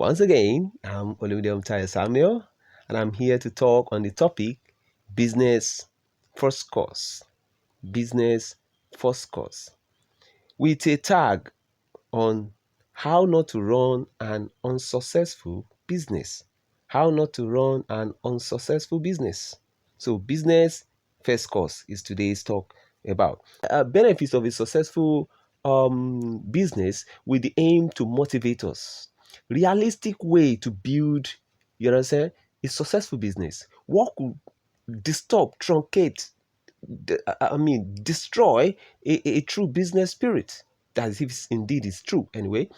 Once again, I'm om'tayo Samuel, and I'm here to talk on the topic business first course. Business first course. With a tag on how not to run an unsuccessful business. How not to run an unsuccessful business. So, business first course is today's talk about. Benefits of a successful business with the aim to motivate us. Realistic way to build, you understand, a successful business. What could disturb, truncate, destroy a true business spirit? That is, if indeed it's true. Anyway,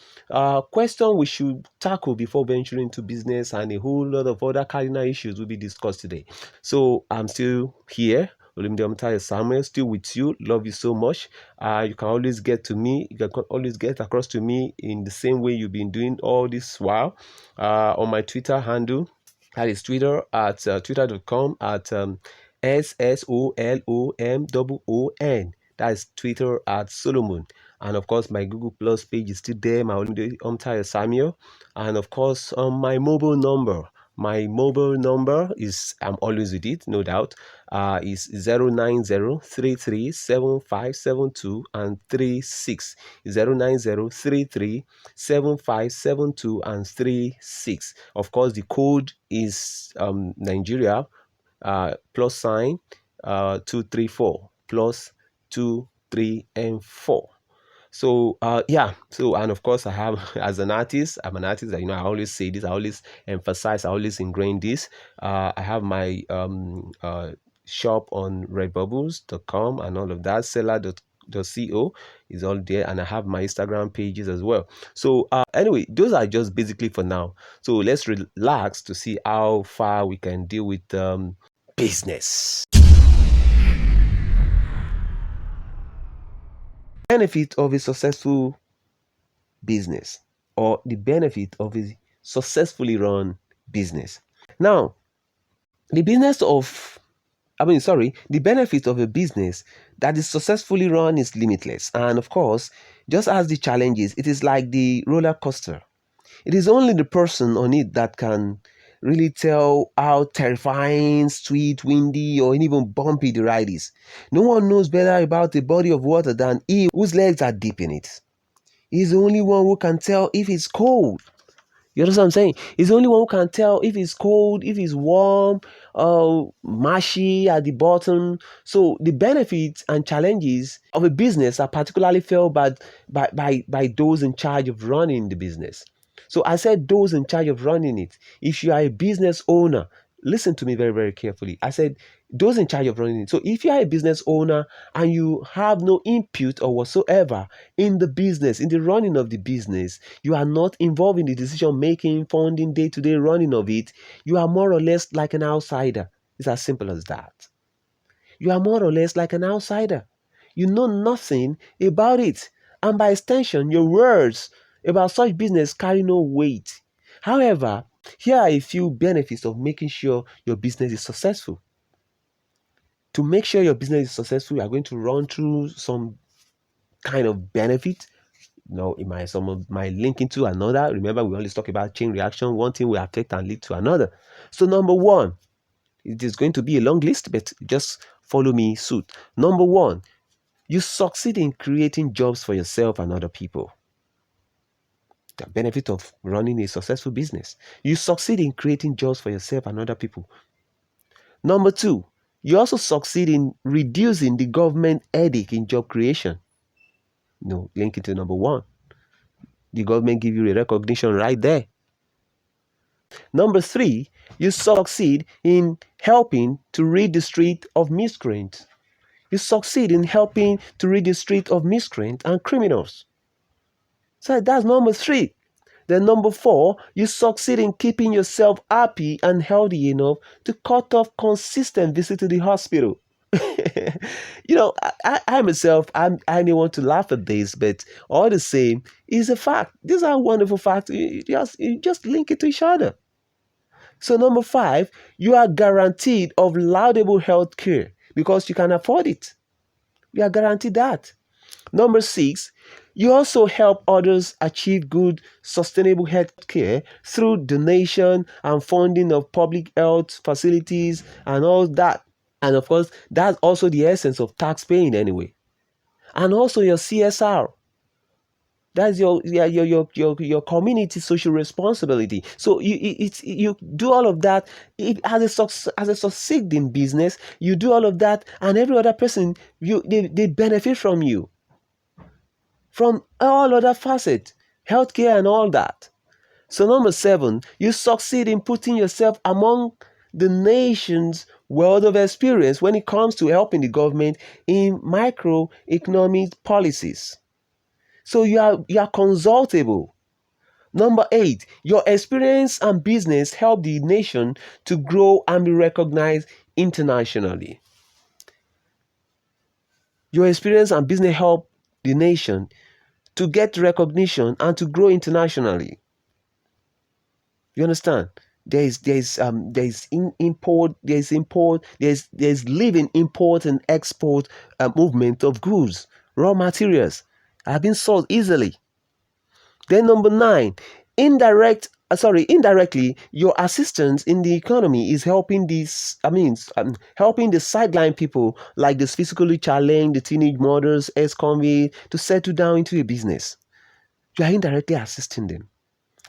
question we should tackle before venturing into business, and a whole lot of other cardinal issues will be discussed today. So I'm still here. om'tayo Samuel, still with you. Love you so much. You can always get to me. You can always get across to me in the same way you've been doing all this while. On my Twitter handle, that is Twitter at twitter.com at SSOLOMOON. That is Twitter at Solomon. And of course, my Google Plus page is still there, my om'tayo Samuel. And of course, my mobile number. My mobile number is, I'm always with it, no doubt, is 090337572 and 36. 090337572 and 36. Of course, the code is Nigeria +sign 234 plus 2, 3, and 4. So yeah, so, and of course I have, as an artist, I'm an artist, I always say this, I always emphasize, I always ingrain this. I have my shop on redbubbles.com and all of that. Seller.co is all there, and I have my Instagram pages as well. So anyway, those are just basically for now. So let's relax to see how far we can deal with business. Benefit of a successful business, or the benefit of a successfully run business. Now, the benefit of a business that is successfully run is limitless. And of course, just as the challenges, it is like the roller coaster. It is only the person on it that can really tell how terrifying, sweet, windy, or even bumpy the ride is. No one knows better about a body of water than he whose legs are deep in it. He's the only one who can tell if it's cold. You understand what I'm saying? He's the only one who can tell if it's cold, if it's warm, mushy at the bottom. So the benefits and challenges of a business are particularly felt by those in charge of running the business. So I said those in charge of running it. If you are a business owner, listen to me very, very carefully. I said those in charge of running it. So if you are a business owner and you have no input or whatsoever in the business, in the running of the business, you are not involved in the decision making, funding, day-to-day running of it, you are more or less like an outsider. It's as simple as that. You are more or less like an outsider. You know nothing about it. And by extension, your words about such business carry no weight. However, here are a few benefits of making sure your business is successful. To make sure your business is successful, you are going to run through some kind of benefit. Some of my link into another. Remember, we always talk about chain reaction. One thing will affect and lead to another. So number one, it is going to be a long list, but just follow me suit. Number one, you succeed in creating jobs for yourself and other people. The benefit of running a successful business. You succeed in creating jobs for yourself and other people. Number two, you also succeed in reducing the government headache in job creation. Link it to number one. The government give you a recognition right there. Number three, you succeed in helping to rid the street of miscreants. You succeed in helping to rid the street of miscreants and criminals. So that's number three. Then number four, you succeed in keeping yourself happy and healthy enough to cut off consistent visit to the hospital. I myself, I may want to laugh at this, but all the same, it's a fact. These are wonderful facts. You just link it to each other. So number five, you are guaranteed of laudable health care because you can afford it. You are guaranteed that. Number six, you also help others achieve good, sustainable health care through donation and funding of public health facilities and all that. And of course, that's also the essence of tax paying anyway. And also your CSR. That's your yeah, your community social responsibility. So you do all of that. As as a succeeding business, you do all of that, and every other person they benefit from all other facets, healthcare and all that. So number seven, you succeed in putting yourself among the nation's world of experience when it comes to helping the government in microeconomic policies. So you are consultable. Number eight, your experience and business help the nation to grow and be recognized internationally. Your experience and business help the nation to get recognition and to grow internationally. You understand? There's living import and export movement of goods, raw materials have been sold easily. Then number nine, indirectly, your assistance in the economy is helping helping the sideline people like the physically challenged, the teenage mothers, ex-convicts to settle down into a business. You are indirectly assisting them,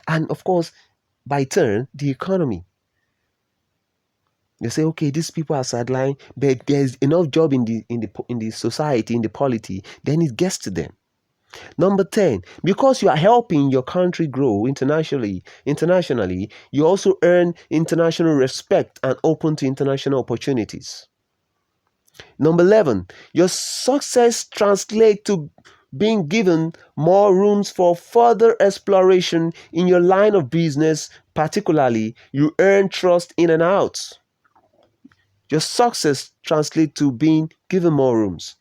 and of course, by turn, the economy. They say, okay, these people are sidelined, but there's enough job in the society, in the polity, then it gets to them. Number 10, because you are helping your country grow internationally, you also earn international respect and open to international opportunities. Number 11, your success translates to being given more rooms for further exploration in your line of business, particularly you earn trust in and out. Your success translates to being given more rooms.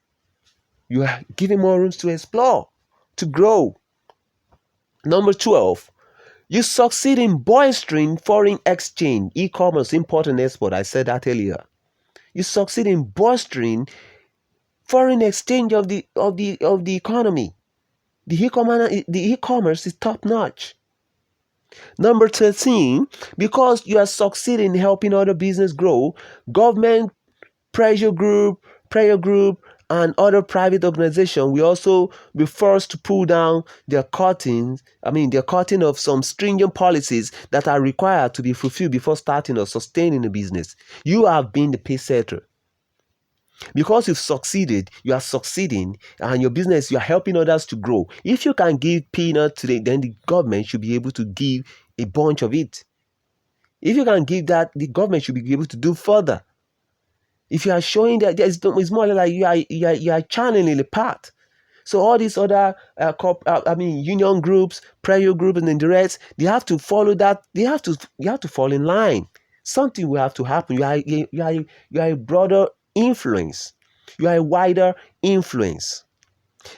You are given more rooms to explore, to grow. Number 12, you succeed in bolstering foreign exchange, e-commerce, import and export. I said that earlier. You succeed in bolstering foreign exchange of the economy. The e-commerce is top notch. Number 13, because you are succeeding in helping other business grow, government pressure group, prayer group, and other private organizations will also be forced to pull down their cutting of some stringent policies that are required to be fulfilled before starting or sustaining a business. You have been the pace setter. Because you've succeeded, you are succeeding, and your business, you are helping others to grow. If you can give peanuts today, then the government should be able to give a bunch of it. If you can give that, the government should be able to do further. If you are showing that it's more like you are channeling the path. So all these other union groups, prayer groups, and then the rest, they have to follow that. You have to fall in line. Something will have to happen. You are a broader influence. You are a wider influence.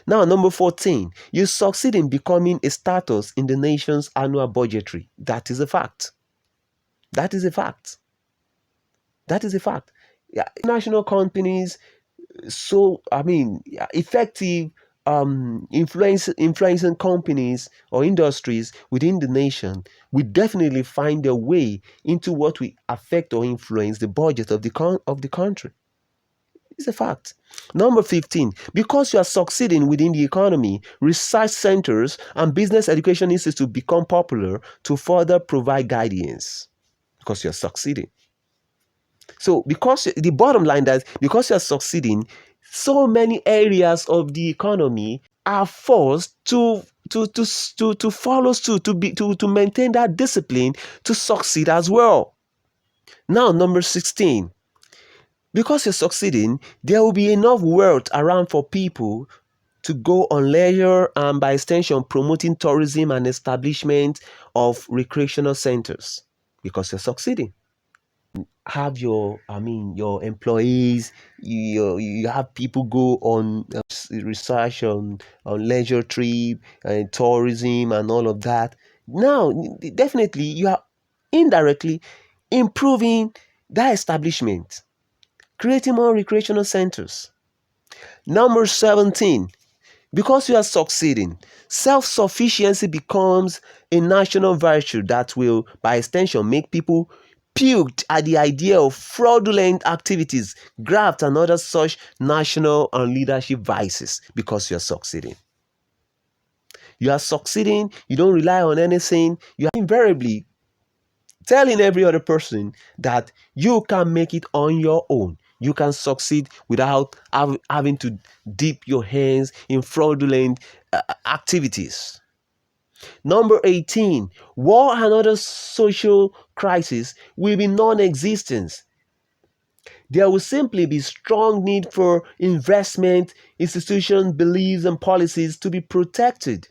Now, number 14, you succeed in becoming a status in the nation's annual budgetary. That is a fact. That is a fact. That is a fact. Yeah, national companies, effective influencing companies or industries within the nation will definitely find their way into what will affect or influence the budget of the country. It's a fact. Number 15, because you are succeeding within the economy, research centers and business education institutes become popular to further provide guidance because you are succeeding. So, because the bottom line that because you are succeeding, so many areas of the economy are forced to follow suit, to maintain that discipline to succeed as well. Now, number 16, because you're succeeding, there will be enough wealth around for people to go on leisure and by extension promoting tourism and establishment of recreational centers because you're succeeding. Have your employees, you have people go on research on leisure trip and tourism and all of that. Now definitely you are indirectly improving that establishment, creating more recreational centers. Number 17, Because you are succeeding, self sufficiency becomes a national virtue that will, by extension, make people puked at the idea of fraudulent activities, graft, and other such national and leadership vices because you are succeeding. You are succeeding, you don't rely on anything, you are invariably telling every other person that you can make it on your own. You can succeed without having to dip your hands in fraudulent activities. Number 18, war and other social crises will be non-existent. There will simply be strong need for investment, institutions, beliefs, and policies to be protected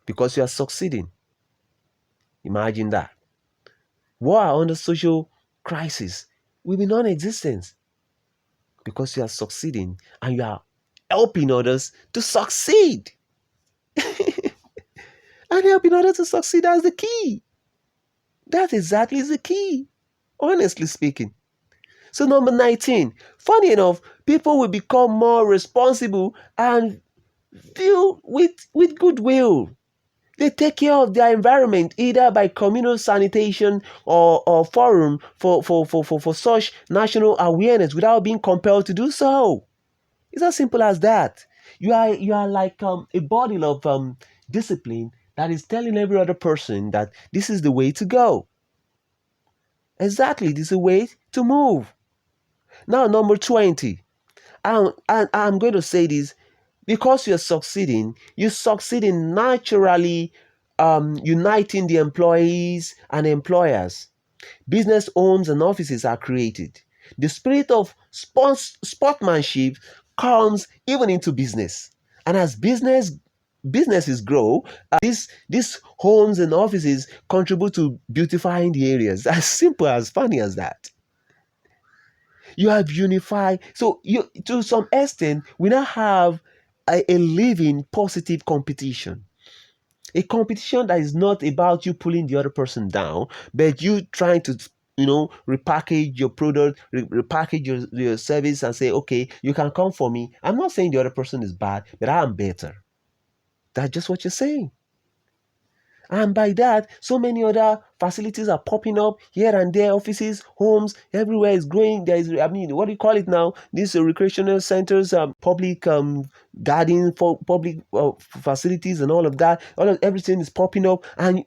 because you are succeeding. Imagine that. War under social crisis will be non-existent because you are succeeding and you are helping others to succeed. And helping others to succeed, that's the key. That exactly is the key, honestly speaking. So number 19, funny enough, people will become more responsible and filled with goodwill. They take care of their environment either by communal sanitation or forum for such national awareness without being compelled to do so. It's as simple as that. You are like a body of discipline that is telling every other person that this is the way to go. Exactly, this is the way to move. Now, number 20. And I'm going to say this because you're succeeding, you succeed in naturally uniting the employees and employers. Business homes and offices are created. The spirit of sportsmanship comes even into business. And as businesses grow, these homes and offices contribute to beautifying the areas. As simple as funny as that. You have unified. So you, to some extent, we now have a living positive competition. A competition that is not about you pulling the other person down, but you trying to, repackage your product, repackage your service and say, okay, you can come for me. I'm not saying the other person is bad, but I am better. That's just what you're saying. And by that, so many other facilities are popping up here and there, offices, homes, everywhere is growing. There is, I mean, what do you call it now? These recreational centers, public garden for public facilities and all of that. Everything is popping up, and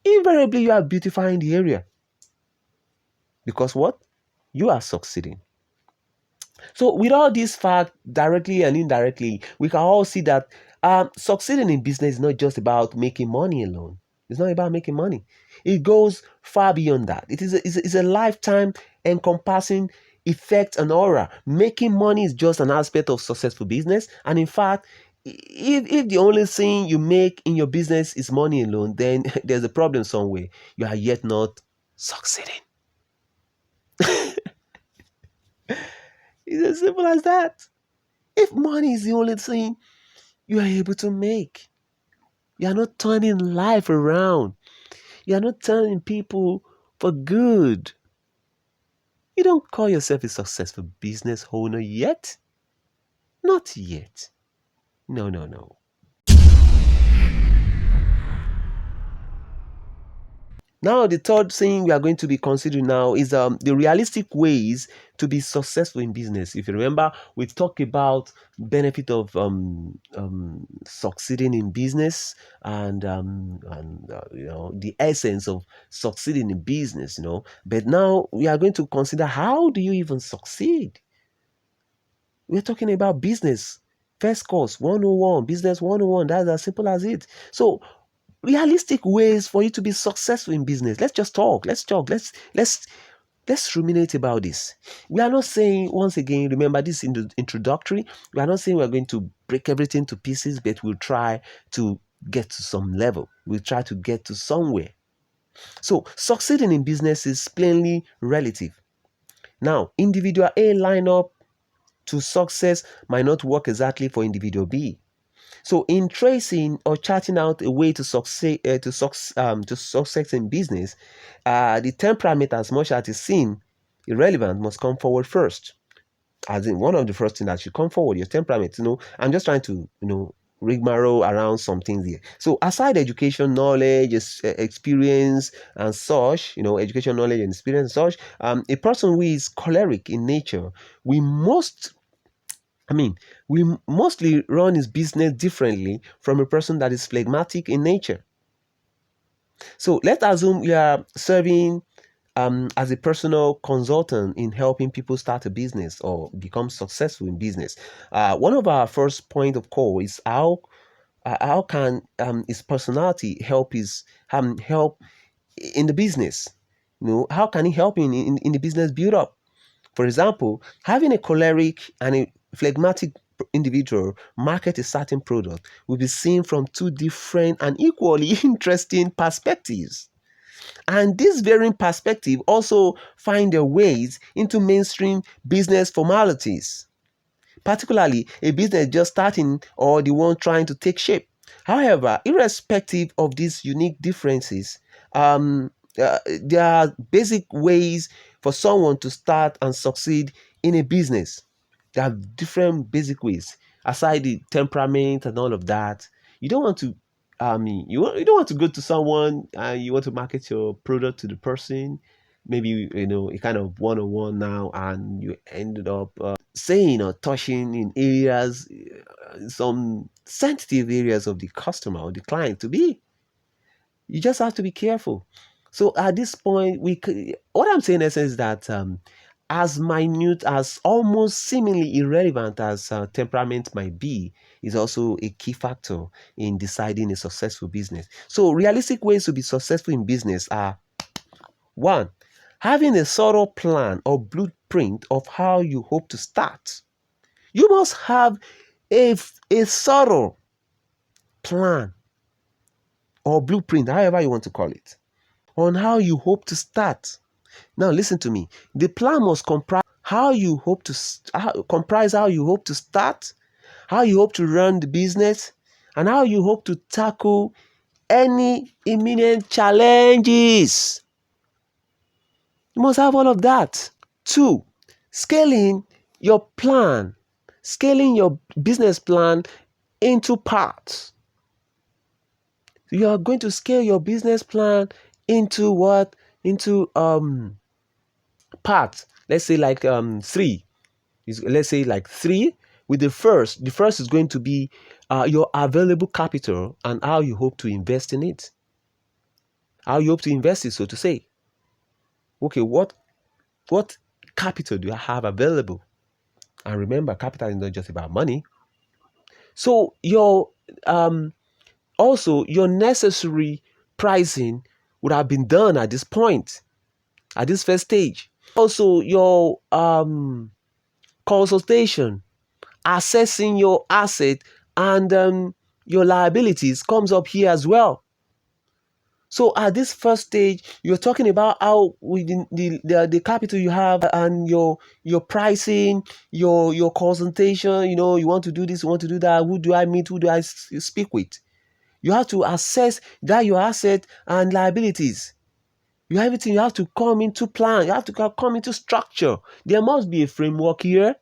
invariably you are beautifying the area. Because what? You are succeeding. So, with all these facts, directly and indirectly, we can all see that succeeding in business is not just about making money alone. It's not about making money. It goes far beyond that. It's a lifetime encompassing effect and aura. Making money is just an aspect of successful business. And in fact, if the only thing you make in your business is money alone, then there's a problem somewhere. You are yet not succeeding. It's as simple as that. If money is the only thing you are able to make, you are not turning life around. You are not turning people for good. You don't call yourself a successful business owner yet. Not yet. No, no, no. Now, the third thing we are going to be considering now is the realistic ways to be successful in business. If you remember, we've talked about benefit of succeeding in business and the essence of succeeding in business. But now we are going to consider how do you even succeed. We're talking about business. First course 101, business 101. That's as simple as it. So realistic ways for you to be successful in business. Let's just talk. Let's ruminate about this. We are not saying, once again, remember this in the introductory, we are not saying we're going to break everything to pieces, but we'll try to get to some level. We'll try to get to somewhere. So succeeding in business is plainly relative. Now, individual A lineup to success might not work exactly for individual B. So, in tracing or charting out a way to success in business, the temperament, as much as it's seen irrelevant, must come forward first. As in, one of the first things that should come forward, your temperament. I'm just trying to, rigmarole around some things here. So aside education, knowledge, experience, and such, education, knowledge, and experience, and such, a person who is choleric in nature, we most I mean, we mostly run his business differently from a person that is phlegmatic in nature. So let's assume you are serving as a personal consultant in helping people start a business or become successful in business. One of our first point of call is how can his personality help in the business? How can he help in the business build up? For example, having a choleric and a phlegmatic individual market a certain product will be seen from two different and equally interesting perspectives. And this varying perspective also find their ways into mainstream business formalities, particularly a business just starting or the one trying to take shape. However, irrespective of these unique differences, there are basic ways for someone to start and succeed in a business. There are different basic ways. Aside the temperament and all of that, you don't want to. You don't want to go to someone and you want to market your product to the person. Maybe a kind of one-on-one now, and you ended up saying or touching in areas, some sensitive areas of the customer or the client to be. You just have to be careful. So at this point, what I'm saying in essence is that as minute as almost seemingly irrelevant as temperament might be, is also a key factor in deciding a successful business. So realistic ways to be successful in business are: one, having a thorough plan or blueprint of how you hope to start. You must have a thorough plan or blueprint, however you want to call it, on how you hope to start. Now, listen to me. The plan must comprise how you hope to start, how you hope to run the business, and how you hope to tackle any imminent challenges. You must have all of that. Two, scaling your plan, scaling your business plan into parts. You are going to scale your business plan into what? Into parts. Let's say like three. Let's say like three. With the first is going to be your available capital and how you hope to invest in it. How you hope to invest it, so to say. Okay, what capital do I have available? And remember, capital is not just about money. So also your necessary pricing would have been done at this point, at this first stage. Also, your consultation, assessing your asset and your liabilities comes up here as well. So at this first stage, you're talking about how within the capital you have and your pricing, your consultation. You want to do this, you want to do that. Who do I meet? Who do I speak with? You have to assess that your asset and liabilities. Everything. You have to come into plan. You have to come into structure. There must be a framework here.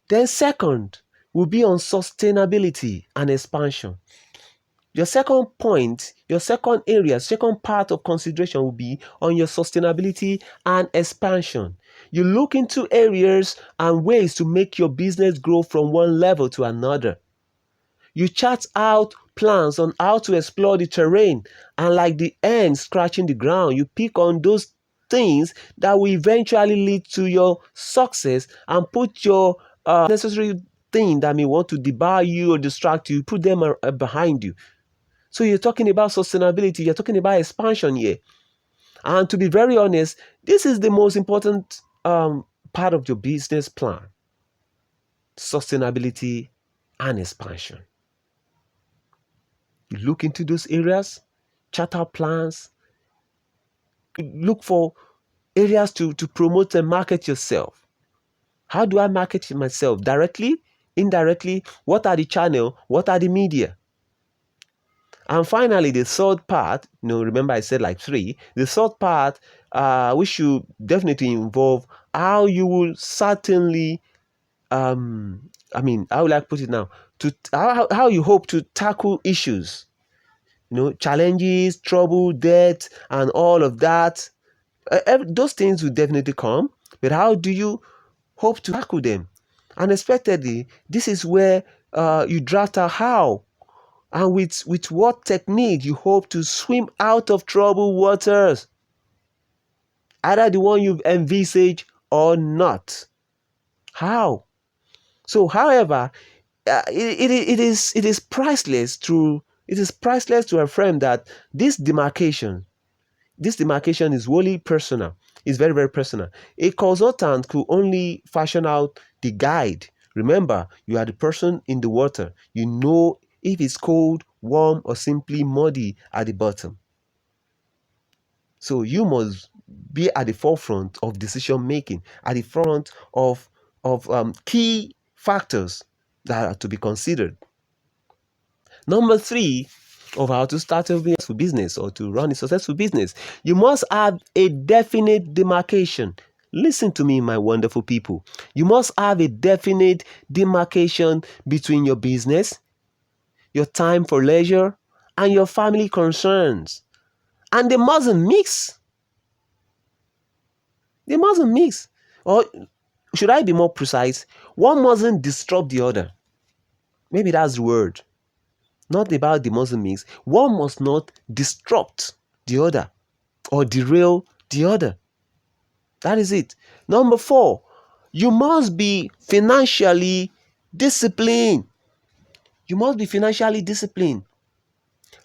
Then second will be on sustainability and expansion. Your second point, your second area, second part of consideration will be on your sustainability and expansion. You look into areas and ways to make your business grow from one level to another. You chart out plans on how to explore the terrain, and like the ant scratching the ground, you pick on those things that will eventually lead to your success and put your necessary thing that may want to debar you or distract you, put them behind you. So you're talking about sustainability, you're talking about expansion here. And to be very honest, this is the most important part of your business plan: sustainability and expansion. You look into those areas, chart out plans, look for areas to promote and market yourself. How do I market myself? Directly, indirectly? What are the channel? What are the media? And finally, the third part, remember I said like three. The third part which should definitely involve how you will certainly, how will I put it now? To how you hope to tackle issues, challenges, trouble, debt, and all of that. Those things will definitely come, but how do you hope to tackle them? Unexpectedly, this is where you draft out how and with what technique you hope to swim out of troubled waters, either the one you've envisaged or not. How? So, however, it is priceless to affirm that this demarcation is wholly personal. It's very, very personal. A consultant could only fashion out the guide. Remember, you are the person in the water. You know if it's cold, warm, or simply muddy at the bottom. So you must be at the forefront of decision making, at the front of key factors that are to be considered. Number three, of how to start a successful business or to run a successful business, you must have a definite demarcation. Listen to me, my wonderful people. You must have a definite demarcation between your business, your time for leisure, and your family concerns. And they mustn't mix. They mustn't mix. Or should I be more precise? One mustn't disrupt the other. Maybe that's the word. Not about the mustn't mix. One must not disrupt the other or derail the other. That is it. Number four, you must be financially disciplined. You must be financially disciplined.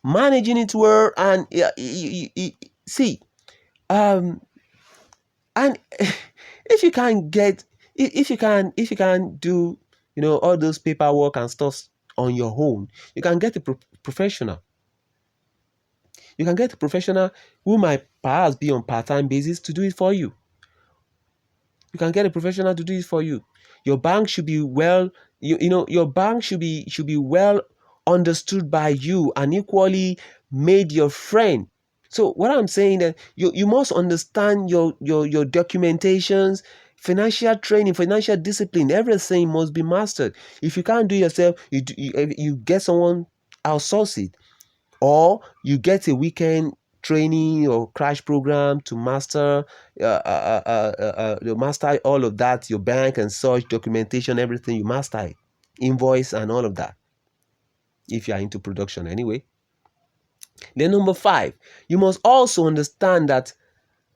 Managing it well and see, and if you can get, if you can do, all those paperwork and stuff on your own, you can get a professional. You can get a professional who might perhaps be on part-time basis to do it for you. You can get a professional to do it for you. Your bank should be well, your bank should be well understood by you and equally made your friend. So what I'm saying that you must understand your documentations, financial training, financial discipline. Everything must be mastered. If you can't do it yourself, you get someone, outsource it, or you get a weekend training or crash program to master all of that, your bank and such documentation, everything, you master it, invoice and all of that, if you are into production anyway. Then number five, you must also understand that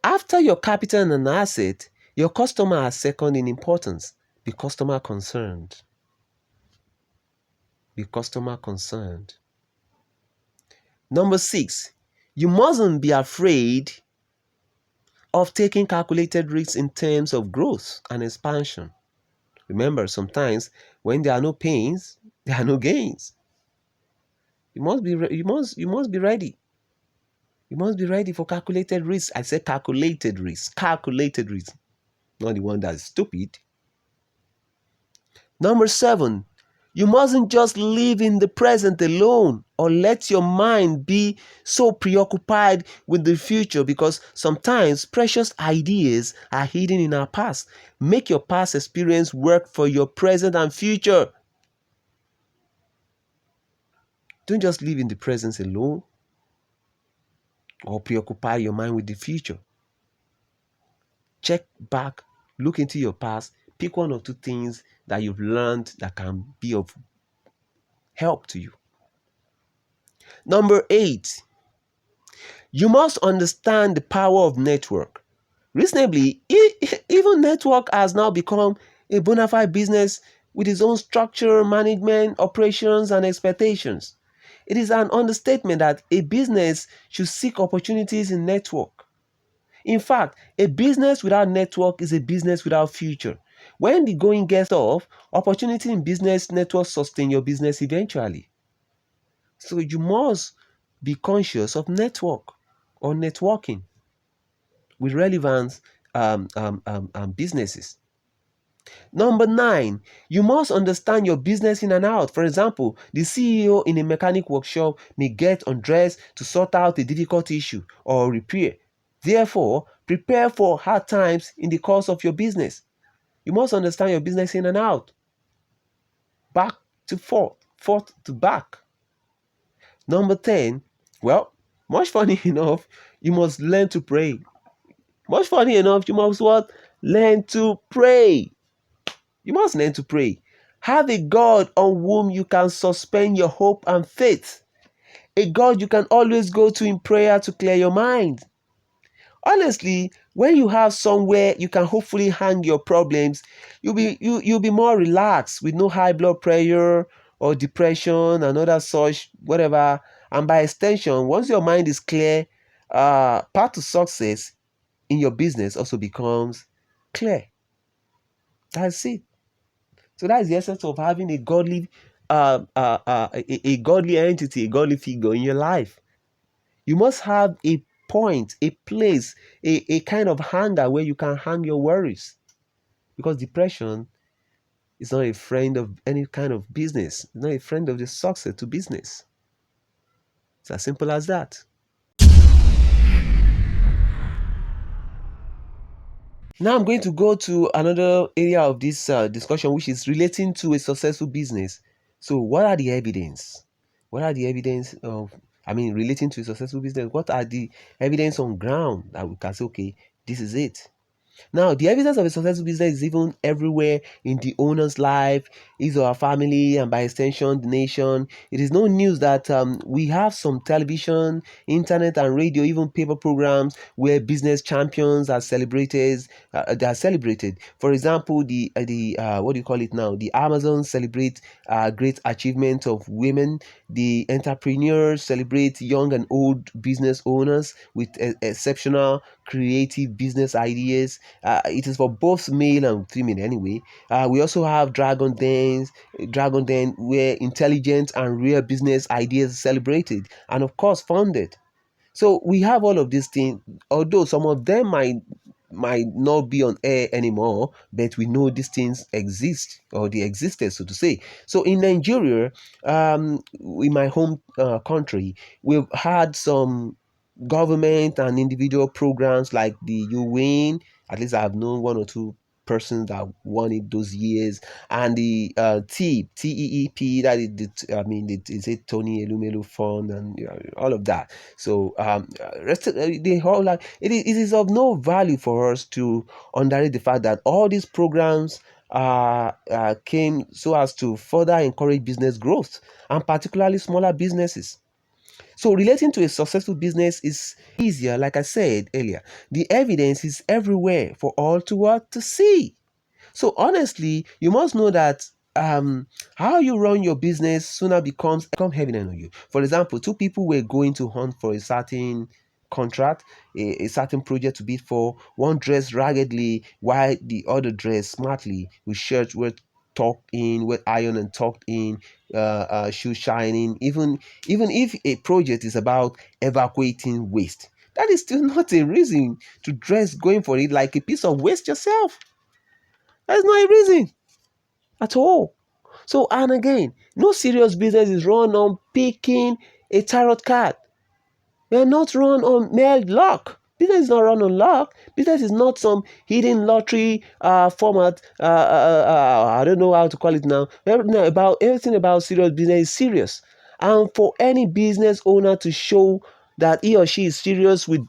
after your capital and an asset, your customer are second in importance. Be customer concerned. Be customer concerned. Number six, you mustn't be afraid of taking calculated risks in terms of growth and expansion. Remember, sometimes when there are no pains, there are no gains. You must be ready. You must be ready for calculated risks. I said calculated risks. Calculated risks. Not the one that's stupid. Number seven, you mustn't just live in the present alone or let your mind be so preoccupied with the future, because sometimes precious ideas are hidden in our past. Make your past experience work for your present and future. Don't just live in the present alone or preoccupy your mind with the future. Check back, look into your past, pick one or two things that you've learned that can be of help to you. Number eight, you must understand the power of network. Reasonably, even network has now become a bona fide business with its own structure, management, operations, and expectations. It is an understatement that a business should seek opportunities in network. In fact, a business without network is a business without future. When the going gets tough, opportunity in business network sustain your business eventually. So you must be conscious of network or networking with relevant businesses. Number nine, you must understand your business in and out. For example, the CEO in a mechanic workshop may get undressed to sort out a difficult issue or repair Therefore, prepare for hard times in the course of your business. You must understand your business in and out, back to forth, forth to back. Number 10, well, much funny enough, you must learn to pray. Much funny enough, you must what? Learn to pray. You must learn to pray. Have a God on whom you can suspend your hope and faith. A God you can always go to in prayer to clear your mind. Honestly, when you have somewhere you can hopefully hang your problems, you'll be more relaxed with no high blood pressure or depression and other such whatever. And by extension, once your mind is clear, path to success in your business also becomes clear. That's it. So that's the essence of having a godly, a godly entity, a godly figure in your life. You must have a point, a place, a kind of hanger where you can hang your worries. Because depression is not a friend of any kind of business. It's not a friend of the success to business. It's as simple as that. Now I'm going to go to another area of this discussion, which is relating to a successful business. So, what are the evidence? What are the evidence of, relating to a successful business? What are the evidence on ground that we can say, okay, this is it? Now, the evidence of a successful business is even everywhere in the owner's life, his or her family, and by extension, the nation. It is no news that we have some television, internet, and radio, even paper programs where business champions are celebrated. They are celebrated. For example, the what do you call it now? The Amazon celebrate great achievement of women. The entrepreneurs celebrate young and old business owners with exceptional creative business ideas. It is for both male and female anyway. We also have Dragon Den, where intelligent and rare business ideas are celebrated and of course funded. So we have all of these things, although some of them might not be on air anymore, but we know these things exist or they existed, so to say. So in Nigeria, in my home country, we've had some government and individual programs like the You Win. At least I've known one or two persons that won it those years, and the TEEP, that is it's a Tony Elumelu Fund, and all of that. So the whole like it is of no value for us to underrate the fact that all these programs came so as to further encourage business growth, and particularly smaller businesses. So relating to a successful business is easier, like I said earlier. The evidence is everywhere for all to what to see. So honestly, you must know that how you run your business sooner become evident on you. For example, two people were going to hunt for a certain contract, a certain project to bid for. One dressed raggedly while the other dressed smartly with shirts well tucked in, well ironed and tucked in, shoes shining. Even if a project is about evacuating waste, that is still not a reason to dress going for it like a piece of waste yourself. That's not a reason at all. So, and again, no serious business is run on picking a tarot card. We are not run on mere luck. Business is not run on luck. Business is not some hidden lottery format. I don't know how to call it now. About everything about serious business is serious, and for any business owner to show that he or she is serious with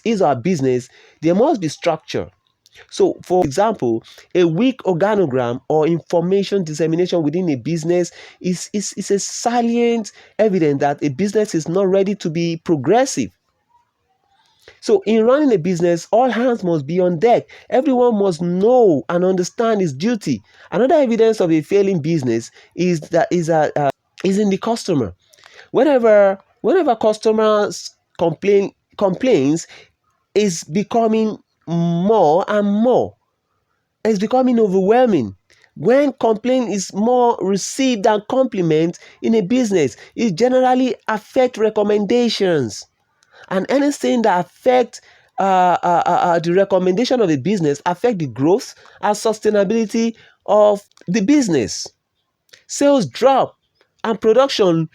his or her business, there must be structure. So, for example, a weak organogram or information dissemination within a business is a salient evidence that a business is not ready to be progressive. So, in running a business, all hands must be on deck. Everyone must know and understand his duty. Another evidence of a failing business is in the customer. Whenever customers complains, is becoming more and more. It's becoming overwhelming. When complaint is more received than compliment in a business, it generally affect recommendations. And anything that affect the recommendation of a business affect the growth and sustainability of the business. Sales drop and production,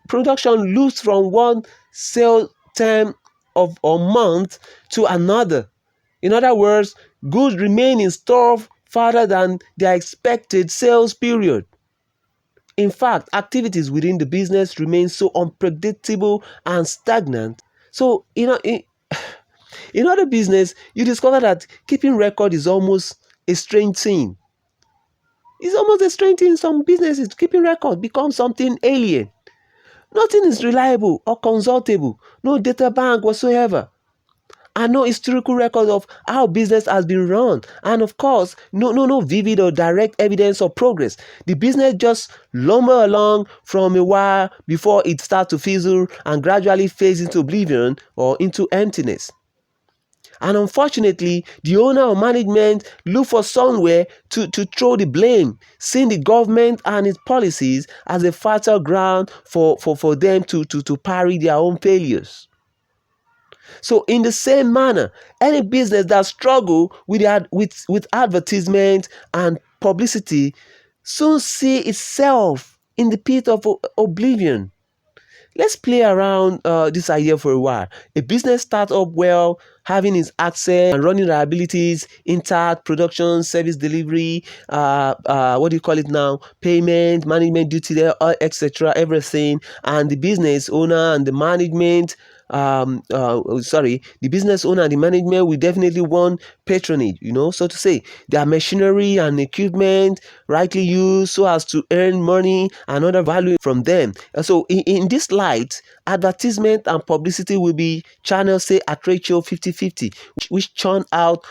production lose from one sale term of or month to another. In other words, goods remain in store farther than their expected sales period. In fact, activities within the business remain so unpredictable and stagnant. So, in other business, you discover that keeping record is almost a strange thing. It's almost a strange thing in some businesses. Keeping record becomes something alien. Nothing is reliable or consultable. No data bank whatsoever. And no historical record of how business has been run. And of course, no vivid or direct evidence of progress. The business just lumber along from a while before it starts to fizzle and gradually fades into oblivion or into emptiness. And unfortunately, the owner or management look for somewhere to throw the blame, seeing the government and its policies as a fertile ground for them to parry their own failures. So in the same manner, any business that struggle with advertisement and publicity soon see itself in the pit of oblivion. Let's play around this idea for a while. A business starts up well, having its access and running liabilities intact, production, service delivery, what do you call it now? Payment, management duty, there, etc. Everything, and the business owner and the management. The business owner and the management will definitely want patronage, so to say. Their machinery and equipment rightly used so as to earn money and other value from them. So in this light, advertisement and publicity will be channels, say, at ratio 50-50, which churn out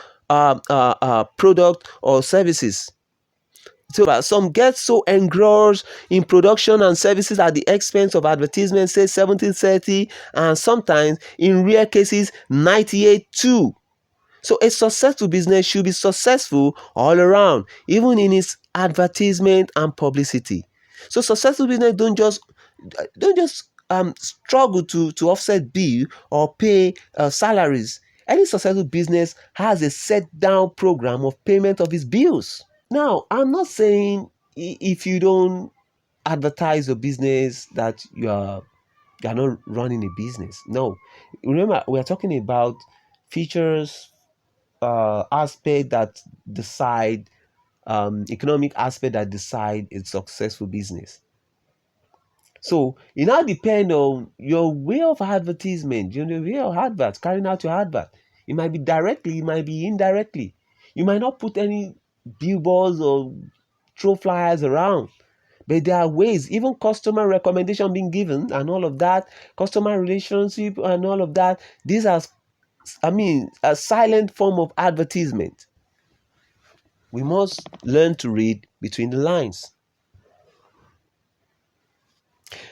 product or services. So some get so engrossed in production and services at the expense of advertisement, say 70-30, and sometimes in rare cases 98-2. So a successful business should be successful all around, even in its advertisement and publicity. So successful business don't just struggle to offset bill or pay salaries. Any successful business has a set down program of payment of its bills. Now, I'm not saying if you don't advertise your business that you're not running a business. No, remember we are talking about features, aspect that decide, economic aspect that decide a successful business. So it now depends on your way of advertisement, your way of advert, carrying out your advert. It might be directly, it might be indirectly. You might not put any billboards or throw flyers around. But there are ways, even customer recommendation being given and all of that, customer relationship and all of that. These are, a silent form of advertisement. We must learn to read between the lines.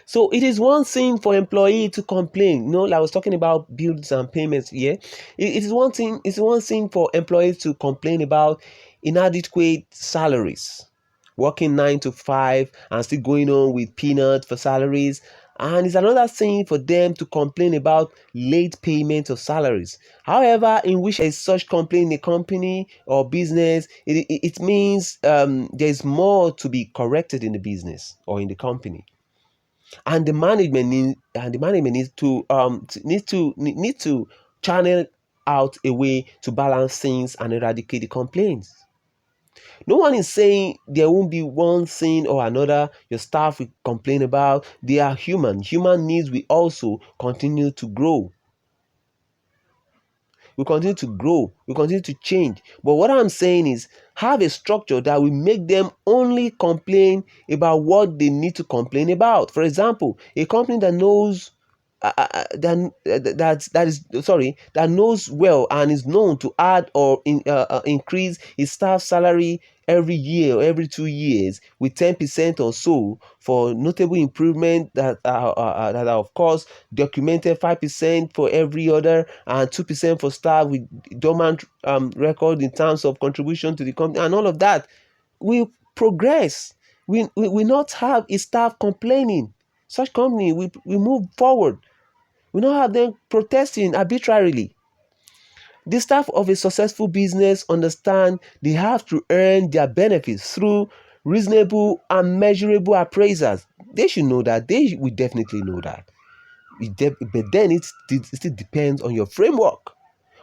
So it is one thing for employee to complain. Like I was talking about bills and payments here. It is one thing. It's one thing for employees to complain about inadequate salaries, working 9 to 5 and still going on with peanuts for salaries. And it's another thing for them to complain about late payment of salaries. However, in which there is such complaint in a company or business, it means there is more to be corrected in the business or in the company, and the management needs to channel out a way to balance things and eradicate the complaints. No one is saying there won't be one thing or another your staff will complain about. They are human needs will also continue to grow. We continue to grow, we continue to change. But what I'm saying is, have a structure that will make them only complain about what they need to complain about. For example, a company that knows that knows well and is known to add or increase its staff salary every year or every 2 years with 10% or so for notable improvement that are of course documented, 5% for every other and 2% for staff with dormant record in terms of contribution to the company, and all of that will progress. We will not have a staff complaining. Such company we move forward. We don't have them protesting arbitrarily. The staff of a successful business understand they have to earn their benefits through reasonable and measurable appraisals. They should know that. They will definitely know that. But then it still depends on your framework.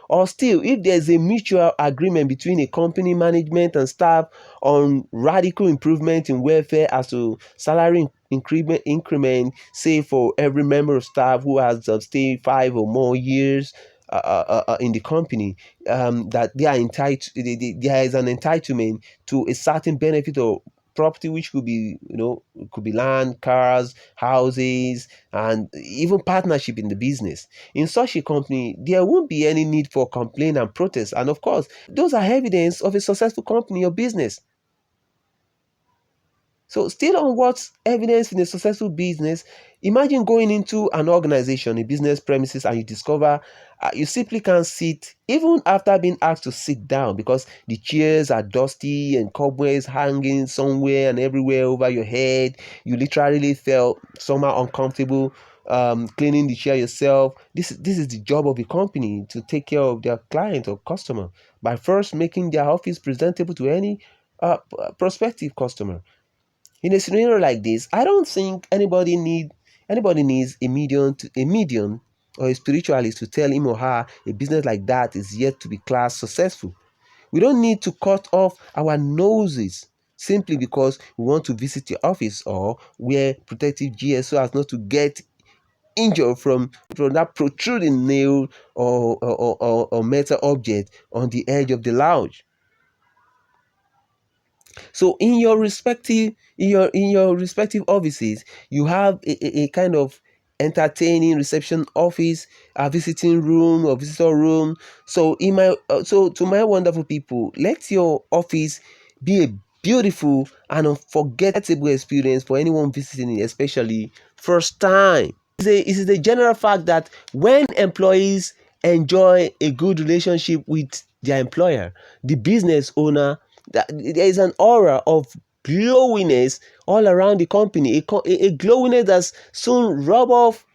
Or still, if there's a mutual agreement between a company management and staff on radical improvement in welfare as to salary increment, say for every member of staff who has stayed 5 or more years in the company, that they are entitled, there is an entitlement to a certain benefit or property, which could be, could be land, cars, houses, and even partnership in the business. In such a company, there won't be any need for complaint and protest. And of course, those are evidence of a successful company or business. So, still on what's evidence in a successful business, imagine going into an organization, a business premises, and you discover you simply can't sit even after being asked to sit down because the chairs are dusty and cobwebs hanging somewhere and everywhere over your head. You literally felt somehow uncomfortable cleaning the chair yourself. This is the job of a company, to take care of their client or customer by first making their office presentable to any prospective customer. In a scenario like this, I don't think anybody needs a medium or a spiritualist to tell him or her a business like that is yet to be class successful. We don't need to cut off our noses simply because we want to visit your office or wear protective gear so as not to get injured from that protruding nail or metal object on the edge of the lounge. So in your respective offices, you have a kind of entertaining reception office, a visiting room or visitor room. So to my wonderful people, let your office be a beautiful and unforgettable experience for anyone visiting it, especially first time. It is a general fact that when employees enjoy a good relationship with their employer, the business owner, there is an aura of glowiness all around the company, a glowiness that's soon rub off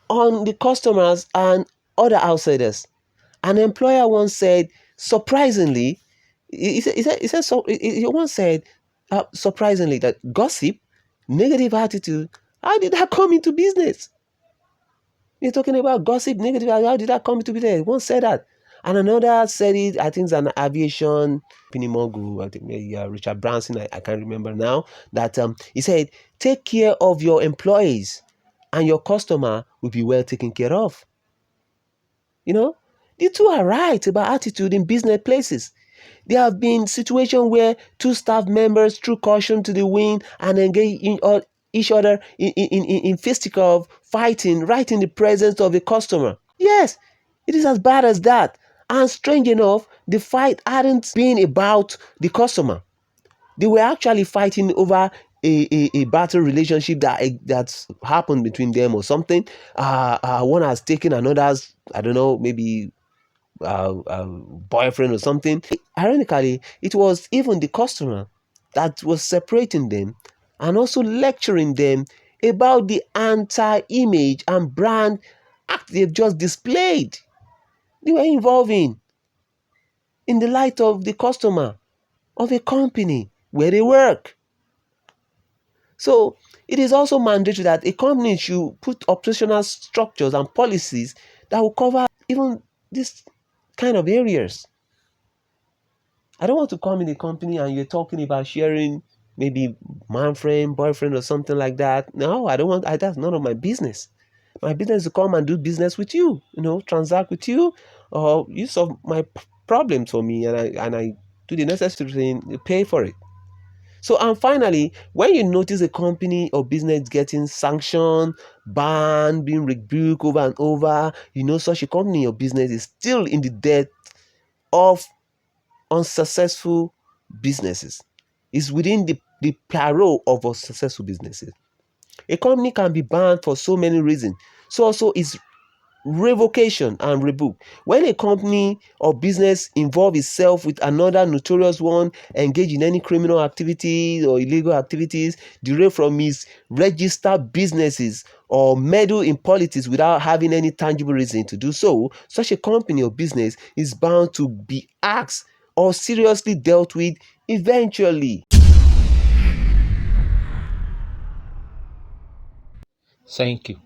on the customers and other outsiders. An employer once said, surprisingly, he once said, surprisingly, that gossip, negative attitude, how did that come into business? You're talking about gossip, negative. How did that come to be there? One said that. And another said it, I think it's an aviation company mogul, I think maybe Richard Branson, I can't remember now, that he said, take care of your employees and your customer will be well taken care of. You know, the two are right about attitude in business places. There have been situations where two staff members threw caution to the wind and engaged each other in physical fighting right in the presence of a customer. Yes, it is as bad as that. And strange enough, the fight hadn't been about the customer. They were actually fighting over a battle relationship that's happened between them or something. One has taken another's, I don't know, maybe boyfriend or something. Ironically, it was even the customer that was separating them and also lecturing them about the anti-image and brand act they've just displayed. They were involving in the light of the customer of a company where they work. So it is also mandatory that a company should put operational structures and policies that will cover even this kind of areas. I don't want to come in a company and you're talking about sharing maybe man friend, boyfriend, or something like that. No, I don't want. That's none of my business. My business is to come and do business with you. Transact with you, or you solve my problems for me, and I do the necessary thing, you pay for it. So, and finally, when you notice a company or business getting sanctioned, banned, being rebuked over and over, such a company or business is still in the debt of unsuccessful businesses. It's within the parole of unsuccessful businesses. A company can be banned for so many reasons. So also is revocation and rebuke. When a company or business involve itself with another notorious one, engage in any criminal activities or illegal activities, derail from its registered businesses, or meddle in politics without having any tangible reason to do so, such a company or business is bound to be asked or seriously dealt with eventually. Thank you.